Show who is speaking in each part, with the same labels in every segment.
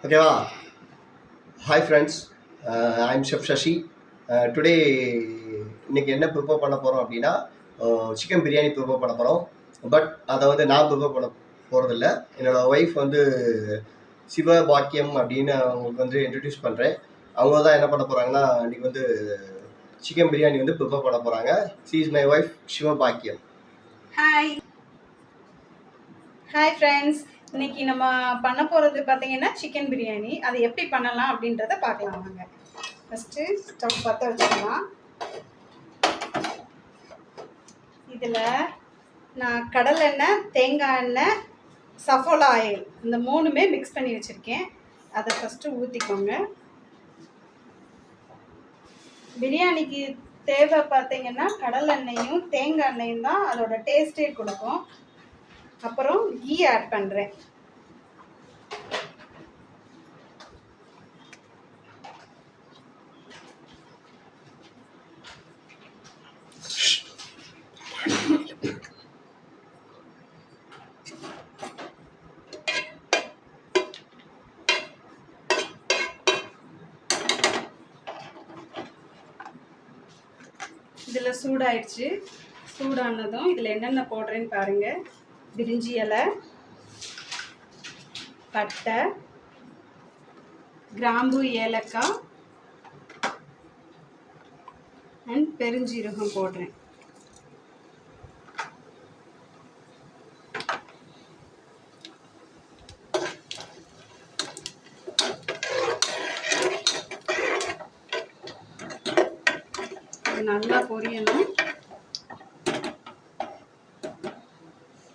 Speaker 1: ஓகேவா? Hi friends, I'm chef Sasi. Today இன்னைக்கு என்ன ப்ரிப்பேர் பண்ண போகிறோம் அப்படின்னா சிக்கன் பிரியாணி ப்ரிப்பேர் பண்ண போகிறோம். பட் அதை வந்து நான் ப்ரிப்பேர் பண்ண போகிறதில்ல. என்னோடய ஒய்ஃப் வந்து சிவபாக்கியம் அப்படின்னு அவங்களுக்கு வந்து இன்ட்ரடியூஸ் பண்ணுறேன். அவங்க தான் என்ன பண்ண போகிறாங்கன்னா இன்றைக்கி வந்து சிக்கன் பிரியாணி வந்து ப்ரிப்பேர் பண்ண போகிறாங்க. She is my wife Sivapakkiyam.
Speaker 2: Hi hi friends, இன்னைக்கு நம்ம பண்ண போகிறது பார்த்தீங்கன்னா சிக்கன் பிரியாணி. அதை எப்படி பண்ணலாம் அப்படின்றத பார்க்கலாம் வாங்க. ஃபஸ்ட்டு ஸ்டவ் பற்ற வச்சுக்கலாம். இதில் நான் கடலெண்ணெய், தேங்காய் எண்ணெய், சஃபோலா ஆயில் இந்த மூணுமே மிக்ஸ் பண்ணி வச்சுருக்கேன். அதை ஃபஸ்ட்டு ஊற்றிக்கோங்க. பிரியாணிக்கு தேவை பார்த்தீங்கன்னா கடலெண்ணெயும் தேங்காய் எண்ணெயும் தான் அதோட டேஸ்ட்டே கொடுக்கும். அப்புறம் கீ ஆட் பண்ணுறேன். இதில் சூடாயிடுச்சு. சூடானதும் இதில் என்னென்ன போடுறேன்னு பாருங்கள். பிரிஞ்சி இலை, பட்டை, கிராம்பு, ஏலக்காய் அண்ட் பெருஞ்சீரகம் போடுறேன். நல்லா பொரியணும்.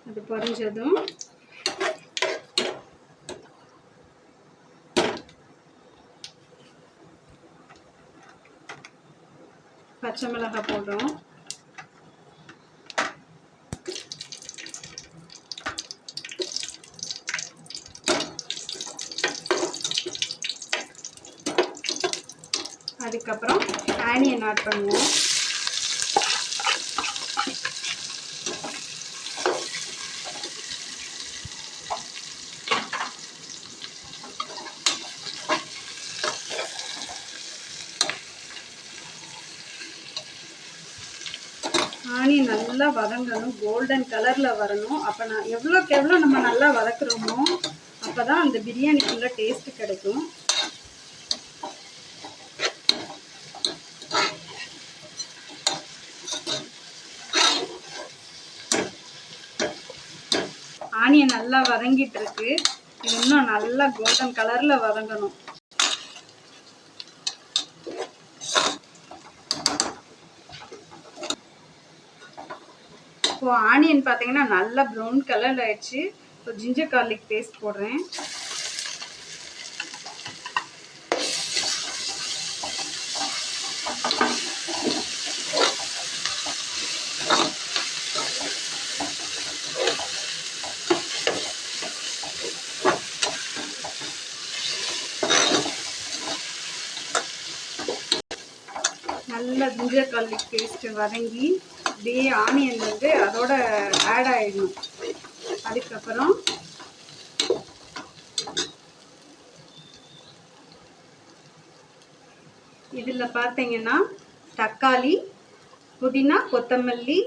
Speaker 2: அது பொரிஞ்சதும் பச்சை மிளகாய் போடுறோம். அதுக்கப்புறம் ஆனியன் ஆட் பண்ணுவோம். ஆனியன் நல்லா வதங்கணும், கோல்டன் கலரில் வரணும். அப்போ எவ்வளோக்கு எவ்வளோ நம்ம நல்லா வதக்குறோமோ அப்போ தான் அந்த பிரியாணிக்குள்ள டேஸ்ட்டு கிடைக்கும். ஆனியன் நல்லா வதங்கிட்டு இருக்கு. இது இன்னும் நல்லா கோல்டன் கலரில் வதங்கணும். இப்போ ஆனியன் பார்த்தீங்கன்னா நல்லா ப்ரௌன் கலர் ஆயிடுச்சு. இப்போ ஜிஞ்சர் கார்லிக் பேஸ்ட் போடுறேன். நல்லா ஜிஞ்சர் கார்லிக் பேஸ்ட்டு வதங்கி அப்படியே ஆனியன் வந்து அதோட ஆட் ஆகிடணும். அதுக்கப்புறம் இதில் பார்த்தீங்கன்னா தக்காளி, புதினா, கொத்தமல்லி,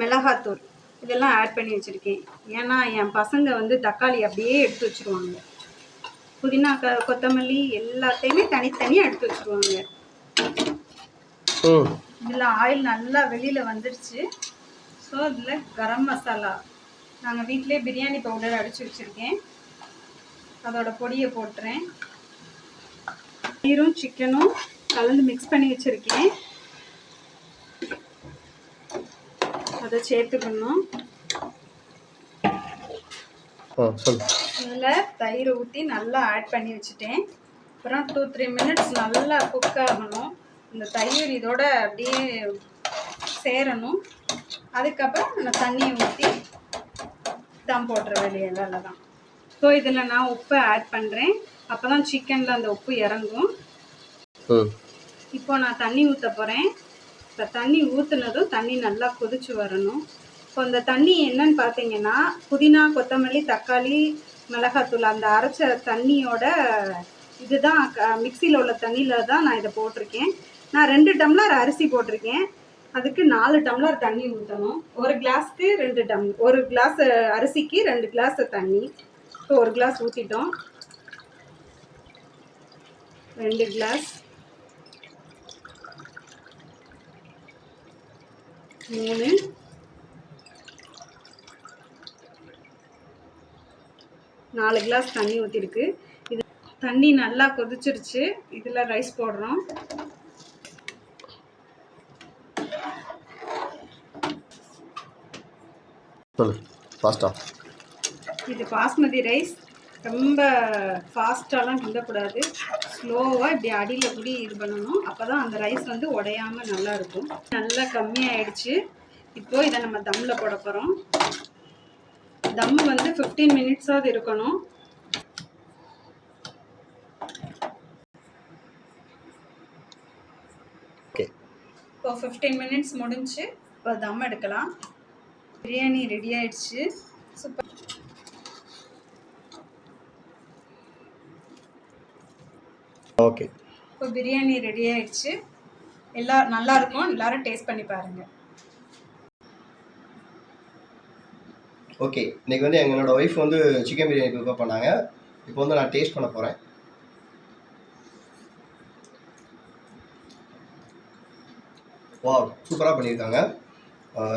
Speaker 2: மிளகாத்தூள் இதெல்லாம் ஆட் பண்ணி வச்சுருக்கேன். ஏன்னா என் பசங்க வந்து தக்காளி அப்படியே எடுத்து வச்சுருவாங்க. புதினா, கொத்தமல்லி எல்லாத்தையுமே தனித்தனியாக எடுத்து வச்சுருவாங்க. இதில் ஆயில் நல்லா வெளியில் வந்துடுச்சு. ஸோ இதில் கரம் மசாலா நாங்கள் வீட்டிலே பிரியாணி பவுடர் அடித்து வச்சுருக்கேன். அதோட பொடியை போட்டுறேன். பன்னீரும் சிக்கனும் கலந்து மிக்ஸ் பண்ணி வச்சுருக்கேன். அதை சேர்த்துக்கணும். இதில் தயிர் ஊற்றி நல்லா ஆட் பண்ணி வச்சுட்டேன். அப்புறம் 2-3 மினிட்ஸ் நல்லா குக் ஆகணும். இந்த தயிர் இதோட அப்படியே சேரணும். அதுக்கப்புறம் நம்ம தண்ணியை ஊற்றி தம் போடுற வேலையில் தான். ஸோ இதில் நான் உப்பை ஆட் பண்ணுறேன். அப்போ தான் சிக்கனில் அந்த உப்பு இறங்கும். இப்போ நான் தண்ணி ஊற்ற போகிறேன். இப்போ தண்ணி ஊற்றுனதும் தண்ணி நல்லா கொதிச்சு வரணும். இப்போ இந்த தண்ணி என்னன்னு பார்த்தீங்கன்னா புதினா, கொத்தமல்லி, தக்காளி, மிளகாத்தூள் அந்த அரைச்ச தண்ணியோட இதுதான் மிக்சியில் உள்ள தண்ணியில் தான் நான் இதை போட்டிருக்கேன். நான் 2 டம்ளர் அரிசி போட்டிருக்கேன். அதுக்கு 4 டம்ளர் தண்ணி ஊற்றணும். ஒரு கிளாஸ்க்கு 2 டம்ளர், ஒரு கிளாஸ் அரிசிக்கு 2 கிளாஸ் தண்ணி. இப்போ ஒரு கிளாஸ் ஊற்றிட்டோம். 2 கிளாஸ், 3, 4 கிளாஸ் தண்ணி ஊற்றிருக்கு. இது தண்ணி நல்லா கொதிச்சிருச்சு. இதில் ரைஸ் போடுறோம்.
Speaker 1: சொல்லு ஃபாஸ்ட்டாக.
Speaker 2: இது பாஸ்மதி ரைஸ். ரொம்ப ஃபாஸ்ட்டாலாம் கிண்டக்கூடாது. ஸ்லோவாக இப்படி அடியில் கூடி இது பண்ணணும். அப்போ தான் அந்த ரைஸ் வந்து உடையாமல் நல்லா இருக்கும். நல்லா கம்மியாயிடுச்சு. இப்போது இதை நம்ம தம்மில் போட போகிறோம். தம் வந்து 15 மினிட்ஸாவது இருக்கணும்.
Speaker 1: ஓகே,
Speaker 2: இப்போ 15 மினிட்ஸ் முடிஞ்சு இப்போ தம் எடுக்கலாம். பிரியாணி ரெடி ஆயிடுச்சு. சூப்பர்.
Speaker 1: ஓகே,
Speaker 2: இப்போ பிரியாணி ரெடி ஆயிடுச்சு. நல்லா இருக்கும். எல்லாரும் டேஸ்ட் பண்ணி பாருங்கள்.
Speaker 1: ஓகே. இன்றைக்கி வந்து என்னோடய ஒய்ஃப் வந்து சிக்கன் பிரியாணி ப்ரிப்பேர் பண்ணாங்க. இப்போ வந்து நான் டேஸ்ட் பண்ண போகிறேன். வா, சூப்பராக பண்ணியிருக்காங்க.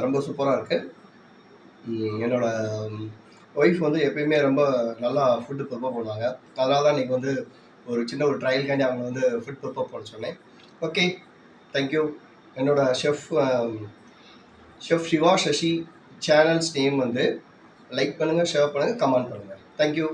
Speaker 1: ரொம்ப சூப்பராக இருக்குது. என்னோடய ஒய்ஃப் வந்து எப்பயுமே ரொம்ப நல்லா ஃபுட்டு ப்ரிப்பேர் பண்ணுவாங்க. அதனால தான் இன்றைக்கி வந்து ஒரு சின்ன ஒரு ட்ரையலுக்காண்டி அவங்க வந்து ஃபுட் ப்ரிப்பேர் பண்ண சொன்னேன். Okay, thank you. என்னோடய chef Siva Sasi channels name வந்து லைக் பண்ணுங்கள், ஷேர் பண்ணுங்கள், கமெண்ட் பண்ணுங்கள். தேங்க்யூ.